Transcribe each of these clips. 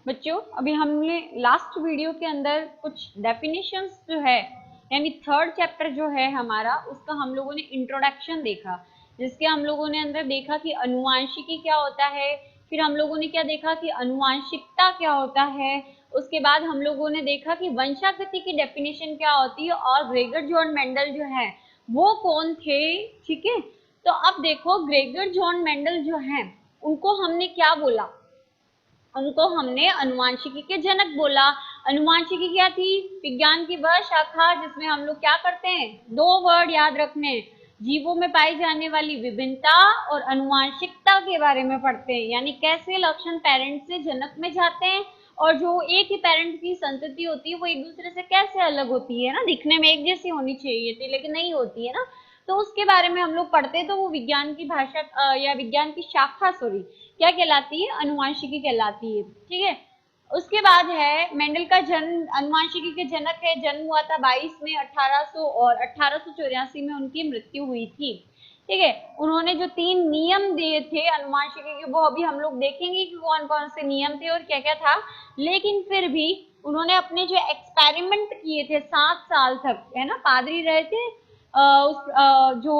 बच्चों अभी हमने लास्ट वीडियो के अंदर कुछ डेफिनेशंस जो है यानी थर्ड चैप्टर जो है हमारा उसका हम लोगों ने इंट्रोडक्शन देखा, जिसके हम लोगों ने अंदर देखा कि अनुवांशिकी क्या होता है, फिर हम लोगों ने क्या देखा कि अनुवांशिकता क्या होता है, उसके बाद हम लोगों ने देखा कि वंशागति की डेफिनेशन क्या होती है और ग्रेगर जॉन मेंडल जो है वो कौन थे। ठीक है, तो अब देखो ग्रेगर जॉन मेंडल जो है उनको हमने क्या बोला, उनको हमने अनुवांशिकी के जनक बोला। अनुवांशिकी क्या थी? विज्ञान की वह शाखा जिसमें हम लोग क्या करते हैं, दो वर्ड याद रखने, जीवों में पाई जाने वाली विभिन्नता और अनुवांशिकता के बारे में पढ़ते हैं, यानी कैसे लक्षण पेरेंट से जनक में जाते हैं और जो एक ही पेरेंट की संतति होती है वो एक दूसरे से कैसे अलग होती है ना, दिखने में एक जैसी होनी चाहिए थी लेकिन नहीं होती है ना, तो उसके बारे में हम लोग पढ़ते हैं। तो वो विज्ञान की भाषा या विज्ञान की शाखा सॉरी क्या कहलाती है, अनुवांशिकी कहलाती है। ठीक है, उसके बाद है मेंडल का जन्म, अनुवांशिकी के जनक है, जन्म हुआ था 22 में 1800 और 1884 में उनकी मृत्यु हुई थी। ठीक है, उन्होंने जो 3 नियम दिए थे अनुवांशिकी के वो अभी हम लोग देखेंगे कि कौन कौन से नियम थे और क्या क्या था, लेकिन फिर भी उन्होंने अपने जो एक्सपेरिमेंट किए थे 7 साल तक, है ना, पादरी रहे थे जो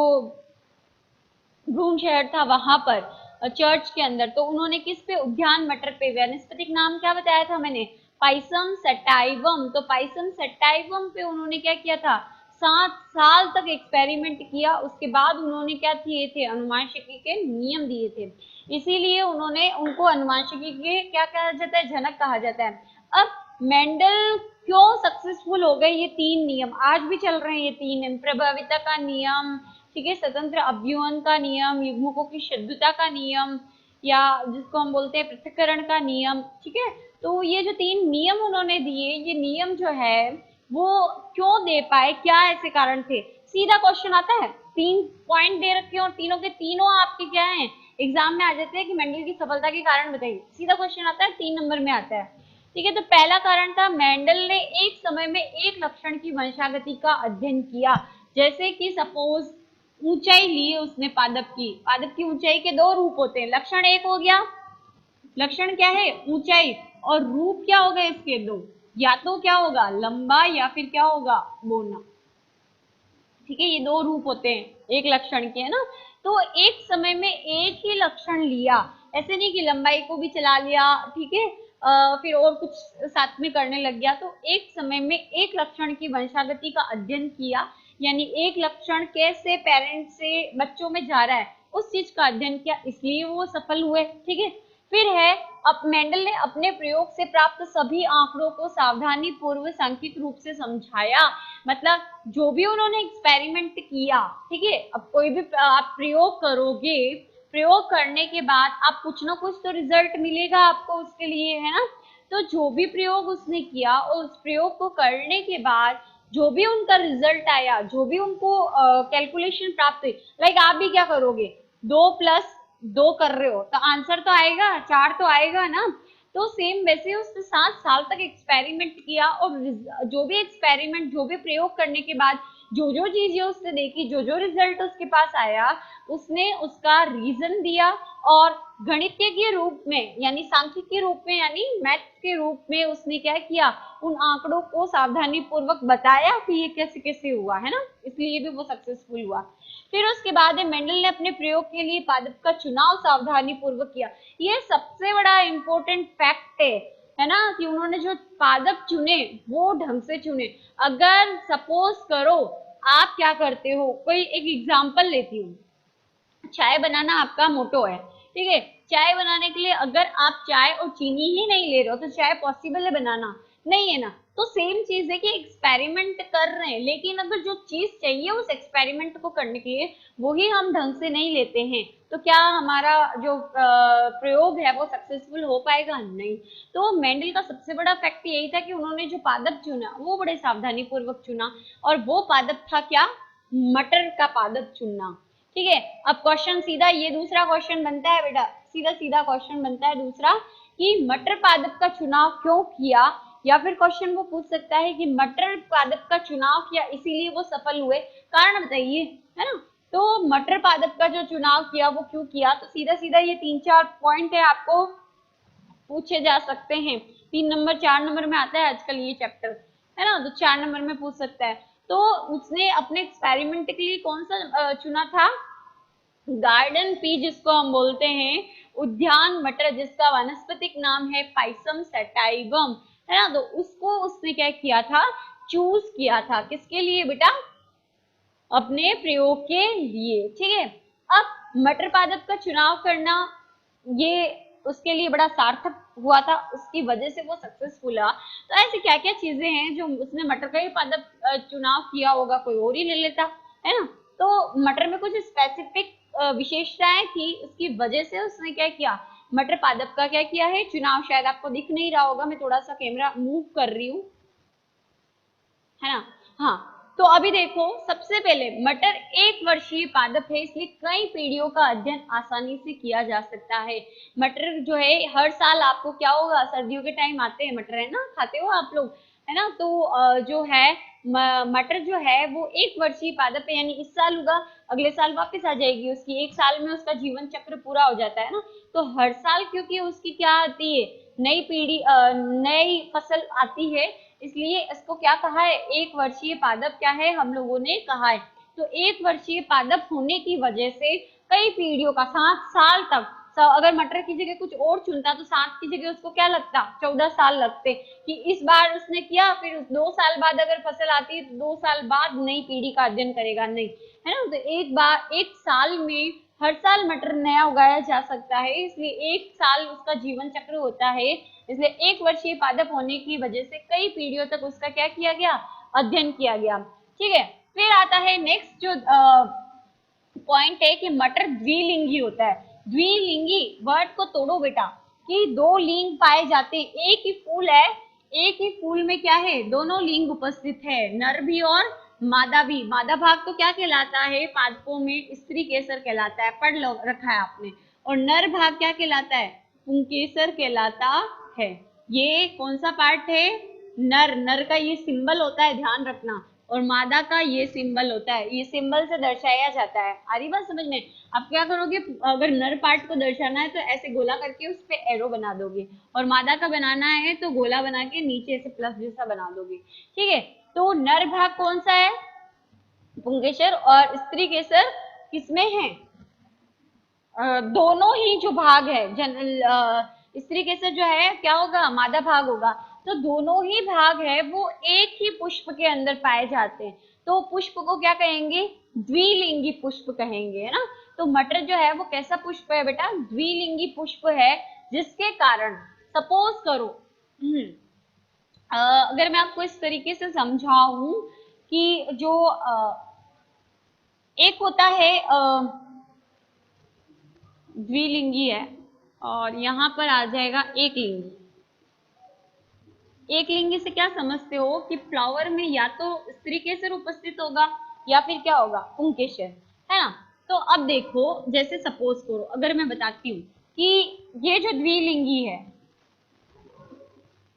ब्रून शहर था वहां पर चर्च के अंदर, तो उन्होंने किस पे, उद्यान मटर पे, वनस्पतिक नाम क्या बताया था मैंने, पाइसम सटाइवम, तो पाइसम सटाइवम पे उन्होंने क्या किया था, 7 साल तक एक्सपेरिमेंट किया। उसके बाद उन्होंने क्या दिए थे, अनुवांशिकी के नियम दिए थे, इसीलिए उन्होंने उनको अनुवांशिकी के क्या कहा जाता है, जनक कहा जाता है। अब मेंडल क्यों सक्सेसफुल हो गए, ये 3 नियम आज भी चल रहे हैं, ये 3 नियम, प्रभाविता का नियम, ठीक है, स्वतंत्र अभ्युहन का नियम, युग्मकों की शुद्धता का नियम, या जिसको हम बोलते हैं पृथक्करण का नियम। ठीक है, तो ये जो 3 नियम उन्होंने दिए, ये नियम जो है वो क्यों दे पाए, क्या ऐसे कारण थे, सीधा क्वेश्चन आता है, 3 पॉइंट दे रखे हो, तीनों के तीनों आपके क्या है, एग्जाम में आ जाते हैं कि मेंडल की सफलता के कारण बताइए, सीधा क्वेश्चन आता है, 3 नंबर में आता है। ठीक है, तो पहला कारण था मेंडल ने एक समय में एक लक्षण की वंशागति का अध्ययन किया, जैसे कि सपोज ऊंचाई ली उसने पादप की ऊंचाई के 2 रूप होते हैं, लक्षण एक हो गया, लक्षण क्या है ऊंचाई, और रूप क्या हो गए इसके 2, या तो क्या होगा लंबा या फिर क्या होगा बोना। ठीक है, ये 2 रूप होते हैं एक लक्षण के, है ना, तो एक समय में एक ही लक्षण लिया, ऐसे नहीं कि लंबाई को भी चला लिया, ठीक है, फिर और कुछ साथ में करने लग गया, तो एक समय में एक लक्षण की वंशागति का अध्ययन किया, यानी एक लक्षण कैसे पेरेंट से बच्चों में जा रहा है उस चीज का अध्ययन किया, इसलिए वो सफल हुए। ठीक है, फिर है, अब मेंडल ने अपने प्रयोग से प्राप्त सभी आंकड़ों को सावधानी पूर्वक सांख्यिक रूप से समझाया, मतलब जो भी उन्होंने एक्सपेरिमेंट किया, ठीक है, अब कोई भी आप प्रयोग करोगे, प्रयोग करने के बाद आप कुछ ना कुछ तो रिजल्ट मिलेगा आपको उसके लिए, है ना, तो जो भी प्रयोग उसने किया और उस प्रयोग को करने के बाद जो भी उनका रिजल्ट आया, जो भी उनको कैलकुलेशन प्राप्त हुई, लाइक आप भी क्या करोगे, 2+2 कर रहे हो तो आंसर तो आएगा 4 तो आएगा ना, तो सेम वैसे उसने 7 साल तक एक्सपेरिमेंट किया और जो भी एक्सपेरिमेंट, जो भी प्रयोग करने के बाद जो जो चीजें उसने देखी, जो जो रिजल्ट उसके पास आया, उसने उसका रीजन दिया और गणितीय के रूप में यानी सांख्यिक के रूप में यानी मैथ के रूप में उसने क्या किया, उन आंकड़ों को सावधानी पूर्वक बताया कि ये कैसे कैसे हुआ, है ना, इसलिए भी वो सक्सेसफुल हुआ। फिर उसके बाद मेंडल ने अपने प्रयोग के लिए पादप का चुनाव सावधानी पूर्वक किया, ये सबसे बड़ा इंपॉर्टेंट फैक्ट है ना, कि उन्होंने जो पादप चुने वो ढंग से चुने। अगर सपोज करो आप क्या करते हो, कोई एक एग्जांपल लेती हूँ, चाय बनाना आपका मोटो है, ठीक है, चाय बनाने के लिए अगर आप चाय और चीनी ही नहीं ले रहे हो तो चाय पॉसिबल है बनाना, नहीं है ना, तो सेम चीज है कि एक्सपेरिमेंट कर रहे हैं, लेकिन अगर जो चीज चाहिए उस एक्सपेरिमेंट को करने के लिए वही हम ढंग से नहीं लेते हैं तो क्या हमारा जो प्रयोग है वो सक्सेसफुल हो पाएगा, नहीं। तो मेंडल का सबसे बड़ा फैक्ट यही था कि उन्होंने जो पादप चुना वो बड़े सावधानी पूर्वक चुना, और वो पादप था क्या, मटर का पादप चुनना। ठीक है, अब क्वेश्चन सीधा ये दूसरा क्वेश्चन बनता है बेटा, सीधा सीधा क्वेश्चन बनता है दूसरा कि मटर पादप का चुनाव क्यों किया, या फिर क्वेश्चन वो पूछ सकता है कि मटर पादप का चुनाव किया इसीलिए वो सफल हुए, कारण बताइए, है ना, तो मटर पादप का जो चुनाव किया वो क्यों किया, तो सीधा सीधा ये 3-4 पॉइंट है आपको पूछे जा सकते हैं। 3 नंबर 4 नंबर में आता है आजकल ये चैप्टर, है ना, तो 4 नंबर में पूछ सकता है। तो उसने अपने एक्सपेरिमेंट के लिए कौन सा चुना था, गार्डन पी जिसको हम बोलते हैं, उद्यान मटर जिसका वानस्पतिक नाम है पाइसम सैटाइवम, है ना, तो उसको उसने क्या किया था, चूज किया था, किसके लिए बेटा, अपने प्रयोग के लिए। ठीक है, अब मटर पादप का चुनाव करना ये उसके लिए बड़ा सार्थक हुआ था, उसकी वजह से वो सक्सेसफुल रहा। तो ऐसे क्या क्या चीजें हैं जो उसने मटर का ही पादप चुनाव किया होगा, कोई और ही ले लेता, है ना। तो मटर में कुछ स्पेसिफिक विशेषताएं थी, उसकी वजह से उसने क्या किया, मटर पादप का क्या किया है चुनाव। शायद आपको दिख नहीं रहा होगा, मैं थोड़ा सा कैमरा मूव कर रही हूँ, है ना। हाँ, तो अभी देखो, सबसे पहले मटर एक वर्षीय पादप है, इसलिए कई पीढ़ियों का अध्ययन आसानी से किया जा सकता है। मटर जो है हर साल आपको क्या होगा, सर्दियों के टाइम आते हैं मटर, है ना, खाते हो आप लोग, है ना। तो जो है मटर जो है वो एक वर्षीय पादप है, यानी इस साल होगा, अगले साल वापस आ जाएगी उसकी, एक साल में उसका जीवन चक्र पूरा हो जाता है ना। तो हर साल क्योंकि उसकी क्या आती है, नई पीढ़ी, नई फसल आती है, इसलिए इसको क्या कहा है, एक वर्षीय पादप क्या है हम लोगों ने कहा है। तो एक वर्षीय पादप होने की वजह से कई पीढ़ियों का 7 साल तक, अगर मटर की जगह कुछ और चुनता तो 7 की जगह उसको क्या लगता, 14 साल लगते, कि इस बार उसने किया, फिर 2 साल बाद अगर फसल आती है तो 2 साल बाद नई पीढ़ी का अध्ययन करेगा, नहीं, है ना। तो एक बार, एक साल में हर साल मटर नया उगाया जा सकता है, इसलिए एक साल उसका जीवन चक्र होता है, इसलिए एक वर्षीय पादप होने की वजह से कई पीढ़ियों तक उसका क्या किया गया, अध्ययन किया गया। ठीक है, फिर आता है नेक्स्ट जो पॉइंट है कि मटर द्विलिंगी होता है। द्विलिंगी वर्ड को तोड़ो बेटा, कि 2 लिंग पाए जाते हैं, एक ही फूल है, एक ही फूल में क्या है, दोनों लिंग उपस्थित है, नर भी और मादा भी। मादा भाग तो क्या कहलाता है पादपों में, स्त्री केसर कहलाता है, पढ़ लो रखा है आपने। और नर भाग क्या कहलाता है, पुंकेसर कहलाता है। ये कौन सा पार्ट है, नर, नर का ये सिंबल होता है, ध्यान रखना, और मादा का ये सिंबल होता है, ये सिंबल से दर्शाया जाता है। आ रही बात समझ में। आप क्या करोगे, अगर नर पार्ट को दर्शाना है तो ऐसे गोला करके उस पे एरो बना दोगे, और मादा का बनाना है तो गोला बना के नीचे से प्लस जैसा बना दोगे। ठीक है, तो नर भाग कौन सा है, पुंकेसर, और स्त्री केसर किसमें है, दोनों ही जो भाग है, स्त्री केसर जो है क्या होगा, मादा भाग होगा। तो दोनों ही भाग है वो एक ही पुष्प के अंदर पाए जाते हैं, तो पुष्प को क्या कहेंगे, द्विलिंगी पुष्प कहेंगे, है ना। तो मटर जो है वो कैसा पुष्प है बेटा, द्विलिंगी पुष्प है, जिसके कारण सपोज करो, अगर मैं आपको इस तरीके से समझाऊं कि जो एक होता है द्विलिंगी है, और यहाँ पर आ जाएगा एक लिंगी। एक लिंगी से क्या समझते हो कि फ्लावर में या तो स्त्री केसर उपस्थित होगा या फिर क्या होगा, पुंकेसर, है ना। तो अब देखो, जैसे सपोज करो, अगर मैं बताती हूँ कि ये जो द्विलिंगी है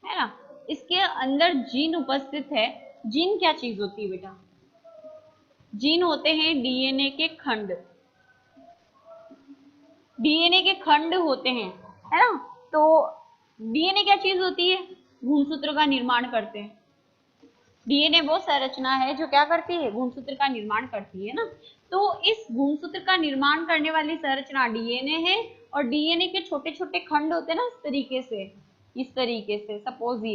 ना, इसके अंदर जीन उपस्थित है। जीन क्या चीज होती है बेटा, जीन होते हैं डीएनए के खंड, डीएनए के खंड होते हैं, है ना। तो डीएनए क्या चीज होती है, गुणसूत्र का निर्माण करते हैं। डीएनए वो संरचना है जो क्या करती है, गुणसूत्र का निर्माण करती है ना। तो इस गुणसूत्र का निर्माण करने वाली संरचना डीएनए है, और डीएनए के छोटे छोटे खंड होते हैं ना, इस तरीके से सपोज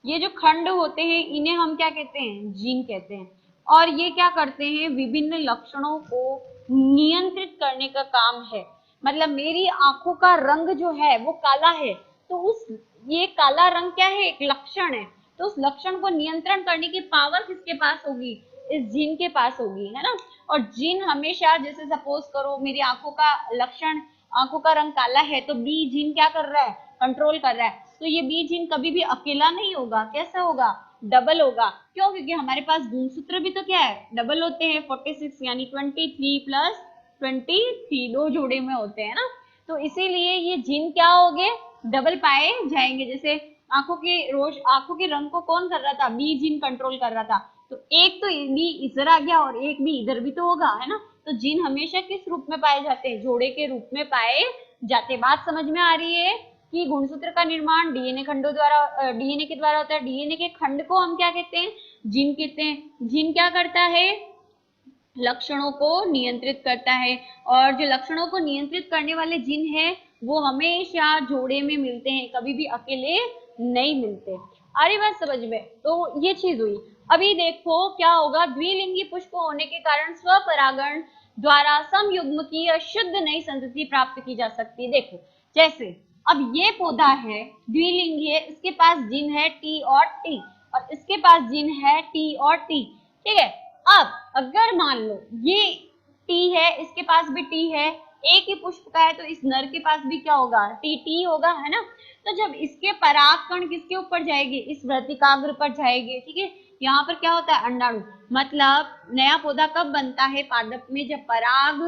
ये जो खंड होते हैं इन्हें हम क्या कहते हैं, जीन कहते हैं। और ये क्या करते हैं, विभिन्न लक्षणों को नियंत्रित करने का काम है। मतलब मेरी आंखों का रंग जो है वो काला है, तो उस, ये काला रंग क्या है, एक लक्षण है, तो उस लक्षण को नियंत्रण करने की पावर किसके पास होगी, इस जीन के पास होगी, है ना। और जीन हमेशा, जैसे सपोज करो मेरी आंखों का लक्षण, आंखों का रंग काला है, तो बी जीन क्या कर रहा है, कंट्रोल कर रहा है। तो ये बी जीन कभी भी अकेला नहीं होगा, कैसा होगा, डबल होगा। क्यों, क्योंकि हमारे पास गुणसूत्र भी तो क्या है, डबल होते हैं, 46 यानी 23 प्लस 23 दो जोड़े में होते हैं ना। तो इसीलिए ये जीन क्या हो गए, डबल पाए जाएंगे। जैसे आंखों के रंग को कौन कर रहा था, बी जीन कंट्रोल कर रहा था, तो एक तो बी इधर आ गया और एक भी इधर भी तो होगा, है ना। तो जीन हमेशा किस रूप में पाए जाते हैं, जोड़े के रूप में पाए जाते। बात समझ में आ रही है, कि गुणसूत्र का निर्माण डीएनए खंडों द्वारा, डीएनए के द्वारा होता है। डीएनए के खंड को हम क्या कहते हैं? जीन कहते हैं। जीन क्या करता है? लक्षणों को नियंत्रित करता है, और जो लक्षणों को नियंत्रित करने वाले जीन है वो हमेशा जोड़े में मिलते हैं, कभी भी अकेले नहीं मिलते। आ रही बात समझ में? तो ये चीज हुई। अभी देखो क्या होगा, द्विलिंगी पुष्प होने के कारण स्वपरागण द्वारा समयुग्मकीय शुद्ध नई संतति प्राप्त की जा सकती है। देखो जैसे अब ये पौधा है, द्विलिंगी है, इसके पास जीन है टी और टी, और इसके पास जीन है टी और टी, ठीक है। अब अगर मान लो ये टी है, इसके पास भी टी है, एक ही पुष्प का है, तो इस नर के पास भी क्या होगा? टी टी होगा, है ना। तो जब इसके परागकण किसके ऊपर जाएगी? इस वर्तिकाग्र पर जाएगी, ठीक है। यहाँ पर क्या होता है? अंडाणु। मतलब नया पौधा कब बनता है पादप में? जब पराग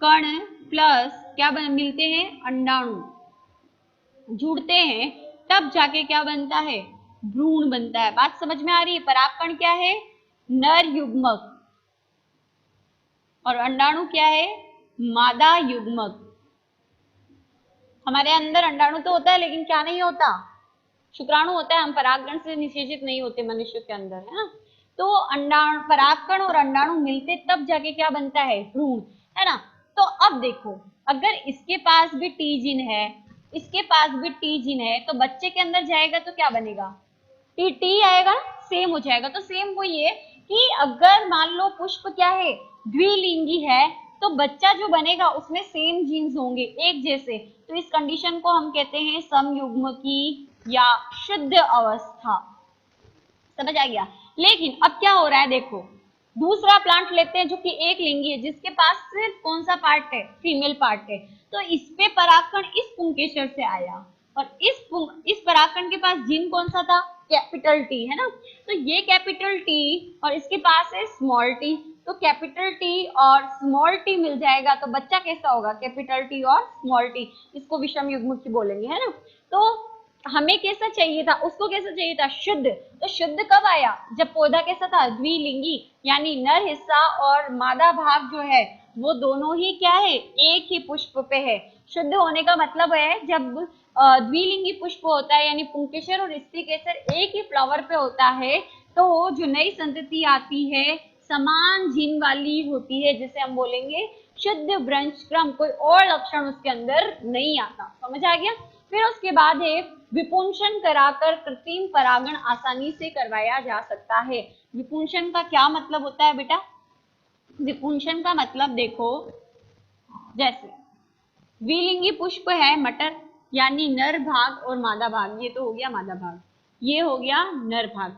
कण प्लस क्या मिलते हैं? अंडाणु जुड़ते हैं, तब जाके क्या बनता है? भ्रूण बनता है। बात समझ में आ रही है? परागकण क्या है? नर युग्मक, और अंडाणु क्या है? मादा युग्मक। हमारे अंदर अंडाणु तो होता है, लेकिन क्या नहीं होता? शुक्राणु होता है। हम परागकण से निषेचित नहीं होते मनुष्य के अंदर, है ना। तो अंडाणु, परागकण और अंडाणु मिलते तब जाके क्या बनता है? भ्रूण, है ना। तो अब देखो, अगर इसके पास भी टी जीन है, इसके पास भी टी जीन है, तो बच्चे के अंदर जाएगा तो क्या बनेगा? टी टी आएगा, सेम हो जाएगा। तो सेम वही है कि अगर मान लो पुष्प क्या है? द्विलिंगी है, तो बच्चा जो बनेगा उसमें सेम जीन्स होंगे, एक जैसे। तो इस कंडीशन को हम कहते हैं समयुग्मकी या शुद्ध अवस्था। समझ आ गया? लेकिन अब क्या हो रहा है, देखो दूसरा प्लांट लेते हैं जो कि एक लिंगी है, जिसके पास सिर्फ कौन सा पार्ट है? फीमेल पार्ट है। तो इस पे परागकण इस पुंकेसर से आया, और इस परागकण के पास जीन कौन सा था? कैपिटल टी, है ना। तो ये कैपिटल टी और इसके पास है स्मॉल टी, तो कैपिटल टी और स्मॉल टी मिल जाएगा, तो बच्चा कैसा होगा? कैपिटल टी और स्मॉल टी। इसको विषम युग्मक बोलेंगे, है ना। तो हमें कैसा चाहिए था? उसको कैसा चाहिए था? शुद्ध। तो शुद्ध कब आया? जब पौधा कैसा था? द्विलिंगी, यानी नर हिस्सा और मादा भाग जो है वो दोनों ही क्या है? एक ही पुष्प पे है। शुद्ध होने का मतलब है जब द्विलिंगी पुष्प होता है, यानी पुंकेसर और स्त्रीकेसर एक ही फ्लावर पे होता है, तो जो नई संतति आती है समान जीन वाली होती है, जिसे हम बोलेंगे शुद्ध वंश क्रम। कोई और लक्षण उसके अंदर नहीं आता। समझ आ गया? फिर उसके बाद है विपुंसन कराकर कृत्रिम परागण आसानी से करवाया जा सकता है। विपुंसन का क्या मतलब होता है बेटा? विपुंसन का मतलब देखो, जैसे द्विलिंगी पुष्प है मटर, यानी नर भाग और मादा भाग। ये तो हो गया मादा भाग, ये हो गया नर भाग।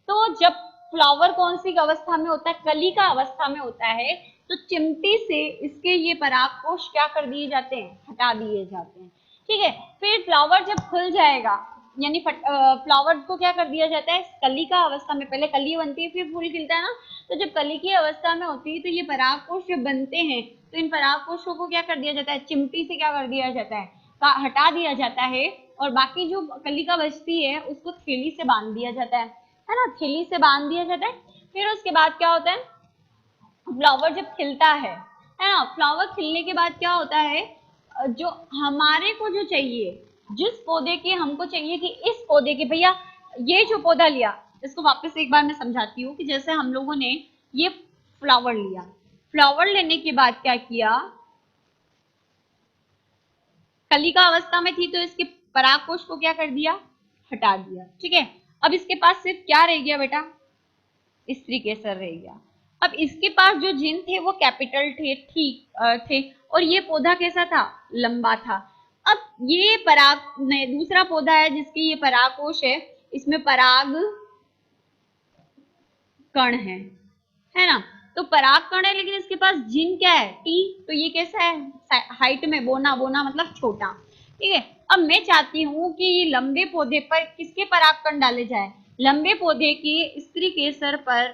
तो जब फ्लावर कौन सी अवस्था में होता है? कली का अवस्था में होता है। तो चिमटी से इसके ये परागकोश क्या कर दिए जाते हैं? हटा दिए जाते हैं, ठीक है। फिर फ्लावर जब खुल जाएगा, यानी फ्लावर को क्या कर दिया जाता है? कली का अवस्था में, पहले कली बनती है फिर फूल खिलता है ना। तो जब कली की अवस्था में होती है तो ये परागकोश जब बनते हैं, तो इन परागकोशों को क्या कर दिया जाता है? चिमटी से क्या कर दिया जाता है? हटा दिया जाता है, और बाकी जो कलिका बचती है उसको थैली से बांध दिया जाता है ना। थैली से बांध दिया जाता है। फिर उसके बाद क्या होता है? फ्लावर जब खिलता है ना, फ्लावर खिलने के बाद क्या होता है? जो हमारे को जो चाहिए, जिस पौधे के हमको चाहिए कि इस पौधे के, भैया ये जो पौधा लिया, इसको वापस एक बार मैं समझाती हूँ कि जैसे हम लोगों ने ये फ्लावर लिया, फ्लावर लेने के बाद क्या किया? कलिका अवस्था में थी तो इसके परागकोश को क्या कर दिया? हटा दिया, ठीक है। अब इसके पास सिर्फ क्या रह गया बेटा? स्त्रीकेसर रह गया। अब इसके पास जो जीन थे वो कैपिटल थे, ठीक थे, और ये पौधा कैसा था? लंबा था। अब ये पराग दूसरा पौधा है जिसकी ये परागकोश है, इसमें पराग कण है ना। तो पराग कण है, लेकिन इसके पास जीन क्या है? टी। तो ये कैसा है? हाइट में बोना, बोना मतलब छोटा, ठीक है। अब मैं चाहती हूँ कि लंबे पौधे पर किसके पराग कण डाले जाए? लंबे पौधे की स्त्रीकेसर पर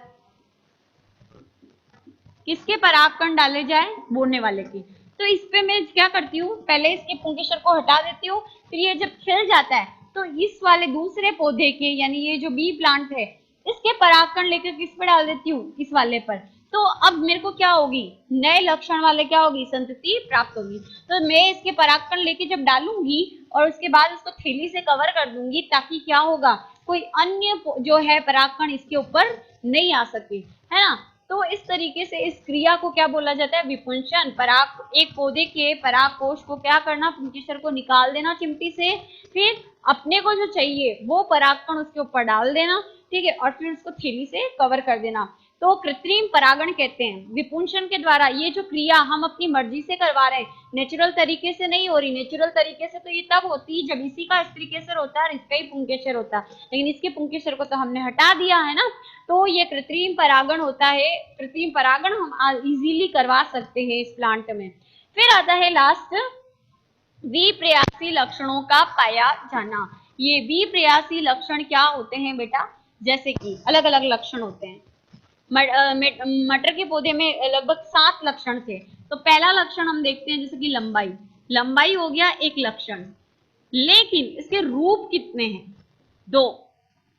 किसके परागकण डाले जाए? बोने वाले की। तो इस पे मैं क्या करती हूँ? पहले इसके पुंकेसर को हटा देती हूँ, फिर ये जब खिल जाता है तो इस वाले दूसरे पौधे के, यानी ये जो बी प्लांट है, इसके परागकण लेकर किस पे डाल देती हूँ? इस वाले पर। तो अब मेरे को क्या होगी, नए लक्षण वाले क्या होगी, संतति प्राप्त होगी। तो मैं इसके परागकण लेके जब डालूंगी और उसके बाद उसको थैली से कवर कर दूंगी, ताकि क्या होगा, कोई अन्य जो है परागकण इसके ऊपर नहीं आ सके, है ना। तो इस तरीके से इस क्रिया को क्या बोला जाता है, विपुंसन। पराग, एक पौधे के पराग कोश को क्या करना, पुंकेसर को निकाल देना चिमटी से, फिर अपने को जो चाहिए वो परागकण उसके ऊपर डाल देना, ठीक है, और फिर उसको थैली से कवर कर देना। तो कृत्रिम परागण कहते हैं विपुंसन के द्वारा। ये जो क्रिया हम अपनी मर्जी से करवा रहे हैं, नेचुरल तरीके से नहीं हो रही। नेचुरल तरीके से तो ये तब होती है जब इसी का स्त्री केसर होता है और इसका ही पुंकेसर होता है, लेकिन इसके पुंकेसर को तो हमने हटा दिया है ना। तो ये कृत्रिम परागण होता है। कृत्रिम परागण हम इजीली करवा सकते हैं इस प्लांट में। फिर आता है लास्ट, विप्रयासी लक्षणों का पाया जाना। ये विप्रयासी लक्षण क्या होते हैं बेटा, जैसे कि अलग अलग लक्षण होते हैं। मटर के पौधे में लगभग 7 लक्षण थे। तो पहला लक्षण हम देखते हैं जैसे कि लंबाई। लंबाई हो गया एक लक्षण, लेकिन इसके रूप कितने हैं, 2।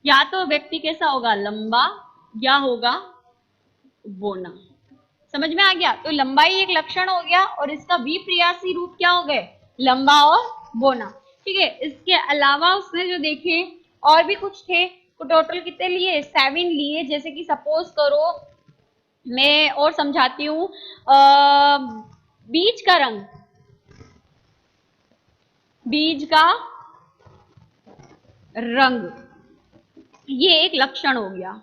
या तो व्यक्ति कैसा होगा, लंबा, या होगा बोना। समझ में आ गया। तो लंबाई एक लक्षण हो गया और इसका विप्रयासी रूप क्या हो गए, लंबा और बोना, ठीक है। इसके अलावा उसने जो देखे और भी कुछ थे, तो टोटल कितने लिए, 7 लिए। जैसे कि सपोज करो, मैं और समझाती हूँ, बीज का रंग, बीज का रंग, ये एक लक्षण हो गया।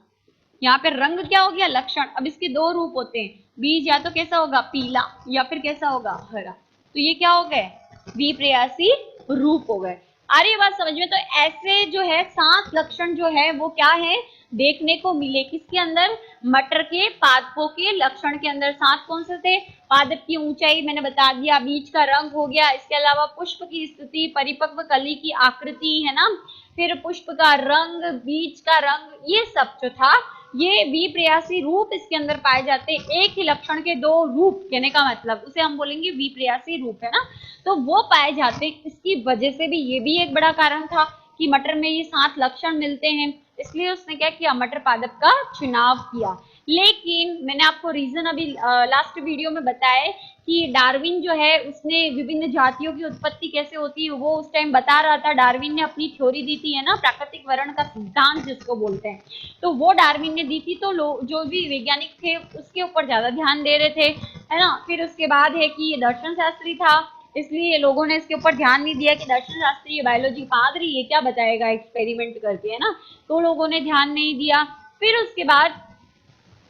यहाँ पे रंग क्या हो गया, लक्षण। अब इसके 2 रूप होते हैं, बीज या तो कैसा होगा, पीला, या फिर कैसा होगा, हरा। तो ये क्या हो गए, विप्रयासी रूप हो गए। आ रही है बात समझ में। तो ऐसे जो है 7 लक्षण जो है वो क्या है, देखने को मिले किसके अंदर, मटर के पादपों के लक्षण के अंदर। 7 कौन से थे, पादप की ऊंचाई मैंने बता दिया, बीज का रंग हो गया, इसके अलावा पुष्प की स्थिति, परिपक्व कली की आकृति, है ना, फिर पुष्प का रंग, बीज का रंग, ये सब जो था ये विप्रयासी रूप इसके अंदर पाए जाते हैं। एक ही लक्षण के 2 रूप, कहने का मतलब उसे हम बोलेंगे विप्रयासी रूप, है ना। तो वो पाए जाते, इसकी वजह से भी ये भी एक बड़ा कारण था कि मटर में ये 7 लक्षण मिलते हैं, इसलिए उसने क्या किया, मटर पादप का चुनाव किया। लेकिन मैंने आपको रीजन अभी लास्ट वीडियो में बताया कि डार्विन जो है उसने विभिन्न जातियों की उत्पत्ति कैसे होती है वो उस टाइम बता रहा था। डार्विन ने अपनी थ्योरी दी थी, है ना, प्राकृतिक वर्ण का सिद्धांत जिसको बोलते हैं, तो वो डार्विन ने दी थी। तो जो भी वैज्ञानिक थे उसके ऊपर ज्यादा ध्यान दे रहे थे, है ना। फिर उसके बाद है कि ये दर्शन शास्त्री था, इसलिए लोगों ने इसके ऊपर ध्यान नहीं दिया कि दर्शन शास्त्री, बायोलॉजी पादरी, ये क्या बताएगा एक्सपेरिमेंट करके, है ना। तो लोगों ने ध्यान नहीं दिया। फिर उसके बाद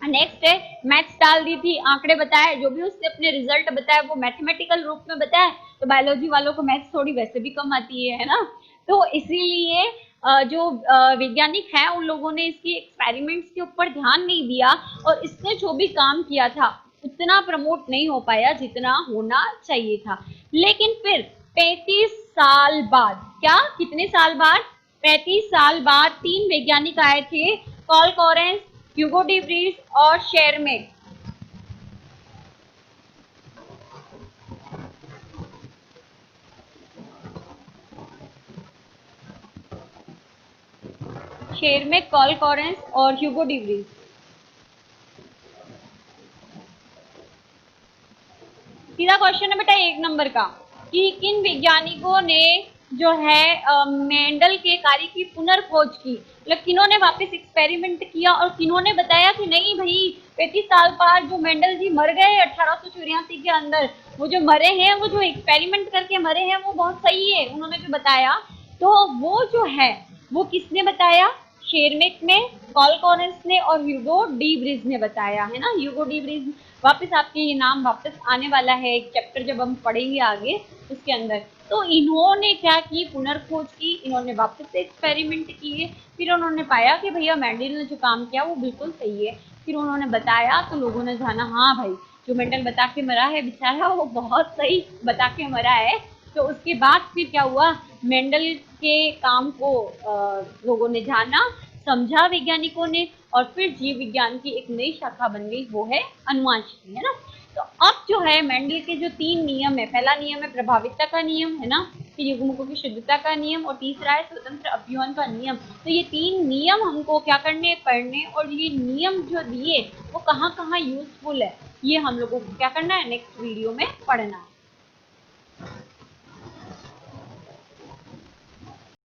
नेक्स्ट है मैथ्स डाल दी थी, आंकड़े बताए, जो भी उसने अपने रिजल्ट बताया वो मैथमेटिकल रूप में बताया। तो बायोलॉजी वालों को मैथ्स थोड़ी वैसे भी कम आती है ना। तो इसीलिए जो वैज्ञानिक है उन लोगों ने इसकी एक्सपेरिमेंट्स के ऊपर ध्यान नहीं दिया, और इसने जो भी काम किया था उतना प्रमोट नहीं हो पाया जितना होना चाहिए था। लेकिन फिर 35 साल बाद, क्या, कितने साल बाद, 35 साल बाद 3 वैज्ञानिक आए थे, call Correns, Hugo de Vries और शेरमेक। शेरमेक, कॉल कॉरेंस और ह्यूगो डी व्रीज। सीधा क्वेश्चन है बेटा 1 नंबर का, कि किन वैज्ञानिकों ने जो है मेंडल के कार्य की पुनर्खोज की, मतलब किन्होंने वापस एक्सपेरिमेंट किया और किन्होंने बताया कि नहीं भाई 35 साल बाद जो मेंडल जी मर गए 1884 के अंदर, वो जो मरे हैं, वो जो एक्सपेरिमेंट करके मरे हैं वो बहुत सही है, उन्होंने जो बताया। तो वो जो है वो किसने बताया, शेरमेक ने, कॉल कॉरेंस ने और ह्यूगो डी व्रीज ने बताया, है ना। ह्यूगो डी व्रीज वापस आपके ये नाम वापस आने वाला है एक चैप्टर जब हम पढ़ेंगे आगे उसके अंदर। तो इन्होंने क्या की, पुनर्खोज की, इन्होंने वापस से एक्सपेरिमेंट किए, फिर उन्होंने पाया कि भैया मेंडल ने जो काम किया वो बिल्कुल सही है। फिर उन्होंने बताया तो लोगों ने जाना, हाँ भाई जो मेंडल बता के मरा है बेचारा वो बहुत सही बता के मरा है। तो उसके बाद फिर क्या हुआ, मेंडल के काम को लोगों ने जाना, समझा वैज्ञानिकों ने, और फिर जीव विज्ञान की एक नई शाखा बन गई, वो है अनुवांशिकी, है ना। तो अब जो है मेंडल के जो 3 नियम है, पहला नियम है प्रभाविता का नियम, है ना, कि युग्मकों की शुद्धता का नियम, और तीसरा है स्वतंत्र अपव्यूहन का नियम। तो ये 3 नियम हमको क्या करने पढ़ने, और ये नियम जो दिए वो कहाँ कहाँ यूजफुल है, ये हम लोगों को क्या करना है नेक्स्ट वीडियो में पढ़ना है।